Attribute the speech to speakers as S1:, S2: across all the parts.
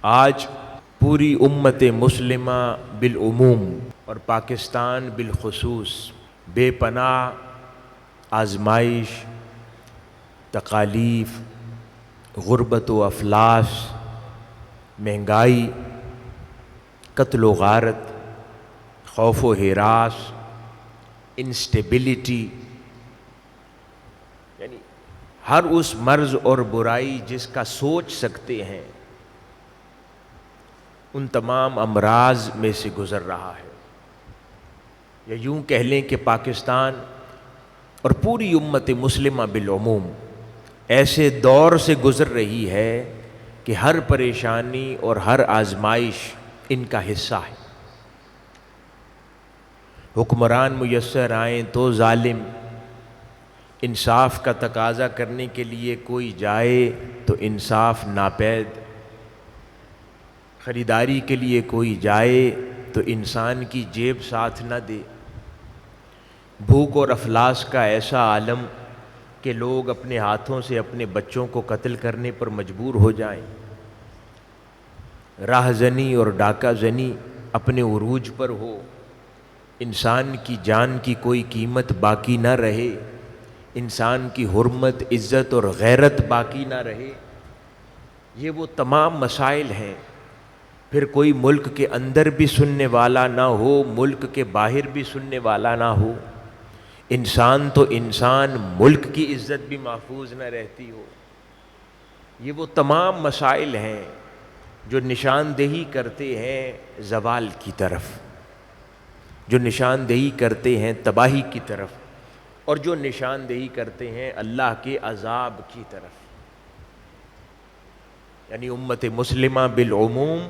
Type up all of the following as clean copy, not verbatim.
S1: آج پوری امت مسلمہ بالعموم اور پاکستان بالخصوص بے پناہ آزمائش، تکالیف، غربت و افلاس، مہنگائی، قتل و غارت، خوف و ہراس، انسٹیبلٹی، یعنی ہر اس مرض اور برائی جس کا سوچ سکتے ہیں ان تمام امراض میں سے گزر رہا ہے، یا یوں کہہ لیں کہ پاکستان اور پوری امت مسلمہ بالعموم ایسے دور سے گزر رہی ہے کہ ہر پریشانی اور ہر آزمائش ان کا حصہ ہے۔ حکمران میسر آئیں تو ظالم، انصاف کا تقاضا کرنے کے لیے کوئی جائے تو انصاف ناپید، خریداری کے لیے کوئی جائے تو انسان کی جیب ساتھ نہ دے، بھوک اور افلاس کا ایسا عالم کہ لوگ اپنے ہاتھوں سے اپنے بچوں کو قتل کرنے پر مجبور ہو جائیں، راہ زنی اور ڈاکہ زنی اپنے عروج پر ہو، انسان کی جان کی کوئی قیمت باقی نہ رہے، انسان کی حرمت، عزت اور غیرت باقی نہ رہے، یہ وہ تمام مسائل ہیں۔ پھر کوئی ملک کے اندر بھی سننے والا نہ ہو، ملک کے باہر بھی سننے والا نہ ہو، انسان تو انسان، ملک کی عزت بھی محفوظ نہ رہتی ہو، یہ وہ تمام مسائل ہیں جو نشاندہی کرتے ہیں زوال کی طرف، جو نشاندہی کرتے ہیں تباہی کی طرف، اور جو نشاندہی کرتے ہیں اللہ کے عذاب کی طرف۔ یعنی امت مسلمہ بالعموم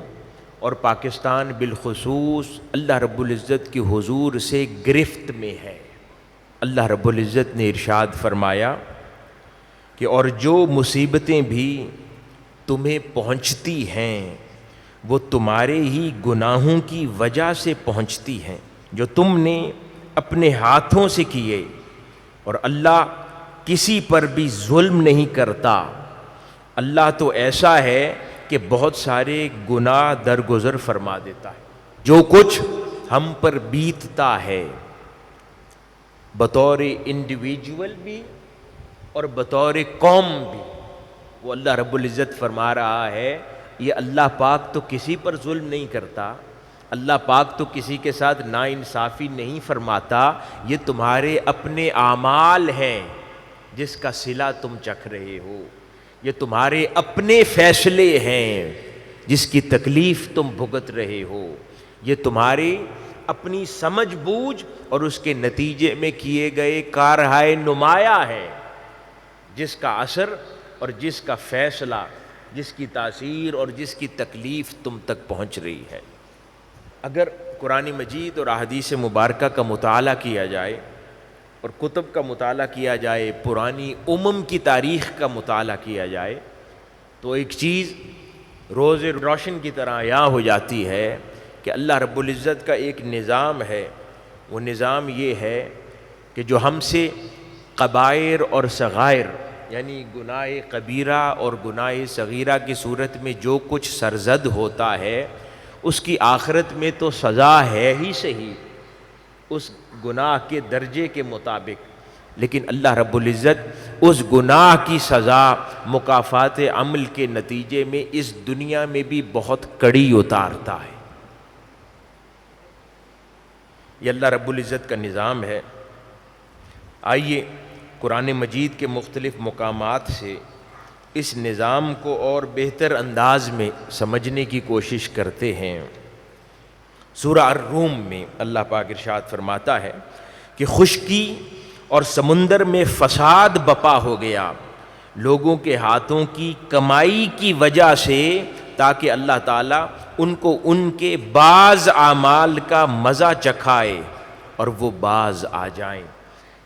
S1: اور پاکستان بالخصوص اللہ رب العزت کی حضور سے گرفت میں ہے۔ اللہ رب العزت نے ارشاد فرمایا کہ اور جو مصیبتیں بھی تمہیں پہنچتی ہیں وہ تمہارے ہی گناہوں کی وجہ سے پہنچتی ہیں جو تم نے اپنے ہاتھوں سے کیے، اور اللہ کسی پر بھی ظلم نہیں کرتا۔ اللہ تو ایسا ہے کہ بہت سارے گناہ درگزر فرما دیتا ہے۔ جو کچھ ہم پر بیتتا ہے بطور انڈیویجول بھی اور بطور قوم بھی، وہ اللہ رب العزت فرما رہا ہے یہ اللہ پاک تو کسی پر ظلم نہیں کرتا، اللہ پاک تو کسی کے ساتھ ناانصافی نہیں فرماتا، یہ تمہارے اپنے اعمال ہیں جس کا صلہ تم چکھ رہے ہو، یہ تمہارے اپنے فیصلے ہیں جس کی تکلیف تم بھگت رہے ہو، یہ تمہاری اپنی سمجھ بوجھ اور اس کے نتیجے میں کیے گئے کارہائے نمایاں ہے جس کا اثر اور جس کا فیصلہ، جس کی تاثیر اور جس کی تکلیف تم تک پہنچ رہی ہے۔ اگر قرآن مجید اور احادیث مبارکہ کا مطالعہ کیا جائے اور کتب کا مطالعہ کیا جائے، پرانی امم کی تاریخ کا مطالعہ کیا جائے، تو ایک چیز روز روشن کی طرح عیاں ہو جاتی ہے کہ اللہ رب العزت کا ایک نظام ہے۔ وہ نظام یہ ہے کہ جو ہم سے کبائر اور صغائر یعنی گناہ کبیرہ اور گناہ صغیرہ کی صورت میں جو کچھ سرزد ہوتا ہے اس کی آخرت میں تو سزا ہے ہی صحیح اس گناہ کے درجے کے مطابق، لیکن اللہ رب العزت اس گناہ کی سزا مکافات عمل کے نتیجے میں اس دنیا میں بھی بہت کڑی اتارتا ہے۔ یہ اللہ رب العزت کا نظام ہے۔ آئیے قرآن مجید کے مختلف مقامات سے اس نظام کو اور بہتر انداز میں سمجھنے کی کوشش کرتے ہیں۔ سورہ الروم میں اللہ پاک ارشاد فرماتا ہے کہ خشکی اور سمندر میں فساد بپا ہو گیا لوگوں کے ہاتھوں کی کمائی کی وجہ سے، تاکہ اللہ تعالیٰ ان کو ان کے بعض اعمال کا مزہ چکھائے اور وہ باز آ جائیں۔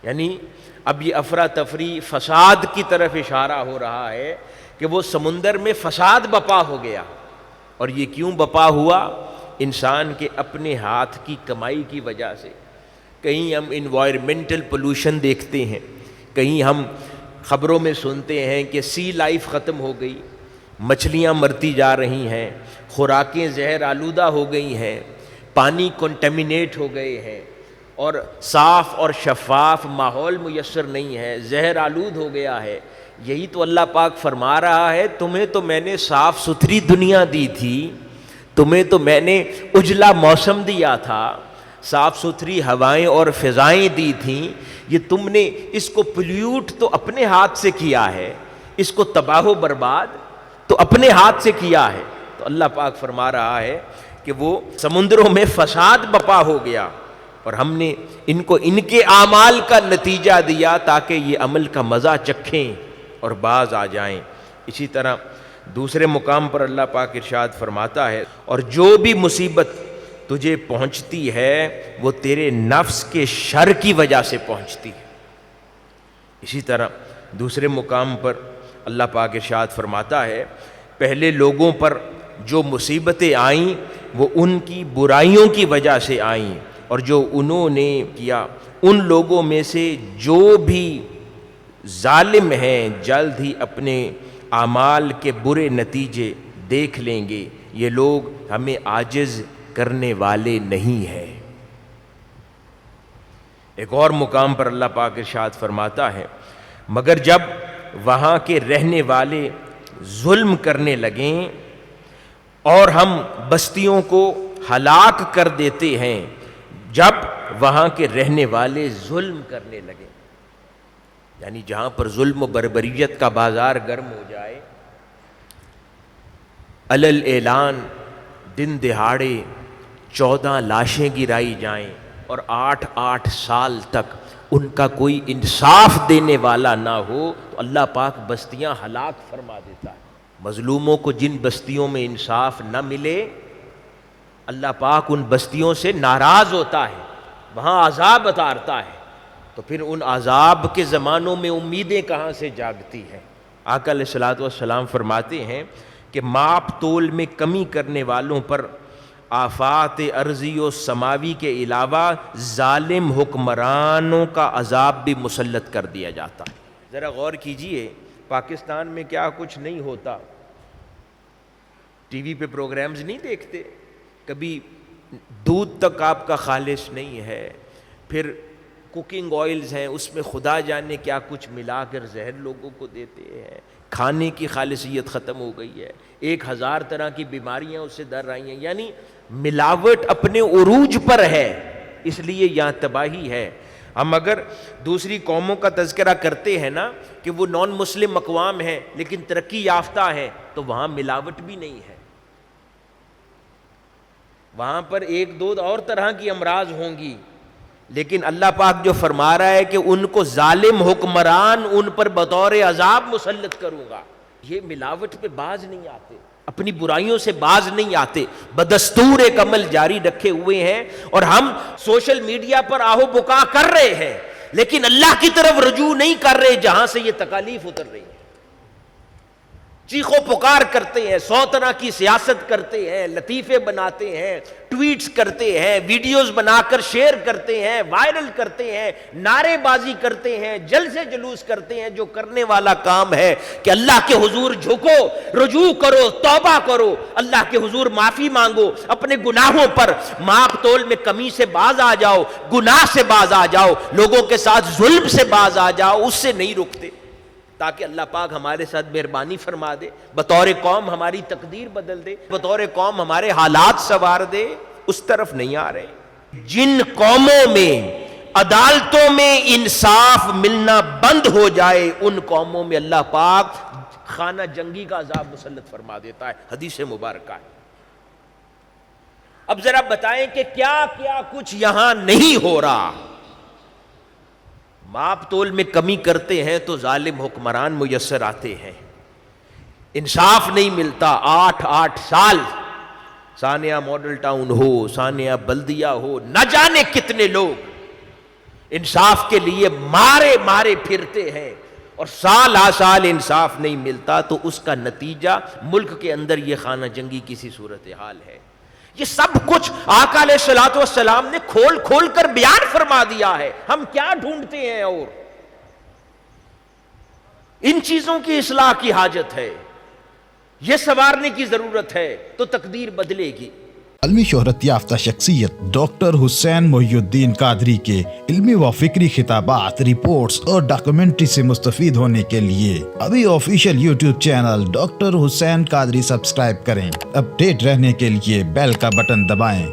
S1: یعنی اب یہ افراتفری فساد کی طرف اشارہ ہو رہا ہے کہ وہ سمندر میں فساد بپا ہو گیا، اور یہ کیوں بپا ہوا؟ انسان کے اپنے ہاتھ کی کمائی کی وجہ سے۔ کہیں ہم انوائرمنٹل پولوشن دیکھتے ہیں، کہیں ہم خبروں میں سنتے ہیں کہ سی لائف ختم ہو گئی، مچھلیاں مرتی جا رہی ہیں، خوراکیں زہر آلودہ ہو گئی ہیں، پانی کنٹیمنیٹ ہو گئے ہیں، اور صاف اور شفاف ماحول میسر نہیں ہے، زہر آلود ہو گیا ہے۔ یہی تو اللہ پاک فرما رہا ہے تمہیں تو میں نے صاف ستھری دنیا دی تھی، تمہیں تو میں نے اجلا موسم دیا تھا، صاف ستھری ہوائیں اور فضائیں دی تھیں، یہ تم نے اس کو پلیوٹ تو اپنے ہاتھ سے کیا ہے، اس کو تباہ و برباد تو اپنے ہاتھ سے کیا ہے۔ تو اللہ پاک فرما رہا ہے کہ وہ سمندروں میں فساد بپا ہو گیا، اور ہم نے ان کو ان کے اعمال کا نتیجہ دیا تاکہ یہ عمل کا مزہ چکھیں اور باز آ جائیں۔ اسی طرح دوسرے مقام پر اللہ پاک ارشاد فرماتا ہے، اور جو بھی مصیبت تجھے پہنچتی ہے وہ تیرے نفس کے شر کی وجہ سے پہنچتی ہے۔ اسی طرح دوسرے مقام پر اللہ پاک ارشاد فرماتا ہے، پہلے لوگوں پر جو مصیبتیں آئیں وہ ان کی برائیوں کی وجہ سے آئیں، اور جو انہوں نے کیا ان لوگوں میں سے جو بھی ظالم ہیں جلد ہی اپنے اعمال کے برے نتیجے دیکھ لیں گے، یہ لوگ ہمیں عاجز کرنے والے نہیں ہیں۔ ایک اور مقام پر اللہ پاک ارشاد فرماتا ہے، مگر جب وہاں کے رہنے والے ظلم کرنے لگیں اور ہم بستیوں کو ہلاک کر دیتے ہیں، جب وہاں کے رہنے والے ظلم کرنے لگیں، یعنی جہاں پر ظلم و بربریت کا بازار گرم ہو جائے، علل اعلان دن دہاڑے 14 لاشیں گرائی جائیں اور 8 سال تک ان کا کوئی انصاف دینے والا نہ ہو، تو اللہ پاک بستیاں ہلاک فرما دیتا ہے۔ مظلوموں کو جن بستیوں میں انصاف نہ ملے، اللہ پاک ان بستیوں سے ناراض ہوتا ہے، وہاں عذاب اتارتا ہے، تو پھر ان عذاب کے زمانوں میں امیدیں کہاں سے جاگتی ہیں۔ آقا علیہ الصلوۃ والسلام فرماتے ہیں کہ ماپ تول میں کمی کرنے والوں پر آفات ارضی و سماوی کے علاوہ ظالم حکمرانوں کا عذاب بھی مسلط کر دیا جاتا ہے۔ ذرا غور کیجئے، پاکستان میں کیا کچھ نہیں ہوتا، ٹی وی پہ پروگرامز نہیں دیکھتے، کبھی دودھ تک آپ کا خالص نہیں ہے، پھر کوکنگ آئلز ہیں اس میں خدا جانے کیا کچھ ملا کر زہر لوگوں کو دیتے ہیں، کھانے کی خالصیت ختم ہو گئی ہے، 1000 طرح کی بیماریاں اس سے در رہی ہیں، یعنی ملاوٹ اپنے عروج پر ہے، اس لیے یہاں تباہی ہے۔ ہم اگر دوسری قوموں کا تذکرہ کرتے ہیں نا کہ وہ نان مسلم اقوام ہیں لیکن ترقی یافتہ ہیں، تو وہاں ملاوٹ بھی نہیں ہے، وہاں پر 1-2 اور طرح کی امراض ہوں گی، لیکن اللہ پاک جو فرما رہا ہے کہ ان کو ظالم حکمران ان پر بطور عذاب مسلط کروں گا، یہ ملاوٹ پہ باز نہیں آتے، اپنی برائیوں سے باز نہیں آتے، بدستور ایک عمل جاری رکھے ہوئے ہیں، اور ہم سوشل میڈیا پر آہو بکا کر رہے ہیں لیکن اللہ کی طرف رجوع نہیں کر رہے جہاں سے یہ تکالیف اتر رہی ہیں، چیخو پکار کرتے ہیں، 100 طرح کی سیاست کرتے ہیں، لطیفے بناتے ہیں، ٹویٹس کرتے ہیں، ویڈیوز بنا کر شیئر کرتے ہیں، وائرل کرتے ہیں، نعرے بازی کرتے ہیں، جلسے جلوس کرتے ہیں، جو کرنے والا کام ہے کہ اللہ کے حضور جھکو، رجوع کرو، توبہ کرو، اللہ کے حضور معافی مانگو، اپنے گناہوں پر ماپ تول میں کمی سے باز آ جاؤ، گناہ سے باز آ جاؤ، لوگوں کے ساتھ ظلم سے باز آ جاؤ، اس سے نہیں رکتے، تاکہ اللہ پاک ہمارے ساتھ مہربانی فرما دے، بطور قوم ہماری تقدیر بدل دے، بطور قوم ہمارے حالات سنوار دے، اس طرف نہیں آ رہے۔ جن قوموں میں عدالتوں میں انصاف ملنا بند ہو جائے، ان قوموں میں اللہ پاک خانہ جنگی کا عذاب مسلط فرما دیتا ہے، حدیث مبارکہ ہے۔ اب ذرا بتائیں کہ کیا کیا کچھ یہاں نہیں ہو رہا۔ ماپ تول میں کمی کرتے ہیں تو ظالم حکمران میسر آتے ہیں، انصاف نہیں ملتا، 8 سال ثانیہ ماڈل ٹاؤن ہو، ثانیہ بلدیہ ہو، نہ جانے کتنے لوگ انصاف کے لیے مارے پھرتے ہیں، اور سال آ سال انصاف نہیں ملتا، تو اس کا نتیجہ ملک کے اندر یہ خانہ جنگی کسی صورتحال ہے۔ یہ سب کچھ آقا علیہ الصلوۃ والسلام نے کھول کر بیان فرما دیا ہے، ہم کیا ڈھونڈتے ہیں؟ اور ان چیزوں کی اصلاح کی حاجت ہے۔ یہ سنوارنے کی ضرورت ہے تو تقدیر بدلے گی۔
S2: عالمی شہرت یافتہ شخصیت ڈاکٹر حسین محی الدین قادری کے علمی و فکری خطابات، رپورٹس اور ڈاکومنٹری سے مستفید ہونے کے لیے ابھی آفیشیل یوٹیوب چینل ڈاکٹر حسین قادری سبسکرائب کریں۔ اپ ڈیٹ رہنے کے لیے بیل کا بٹن دبائیں۔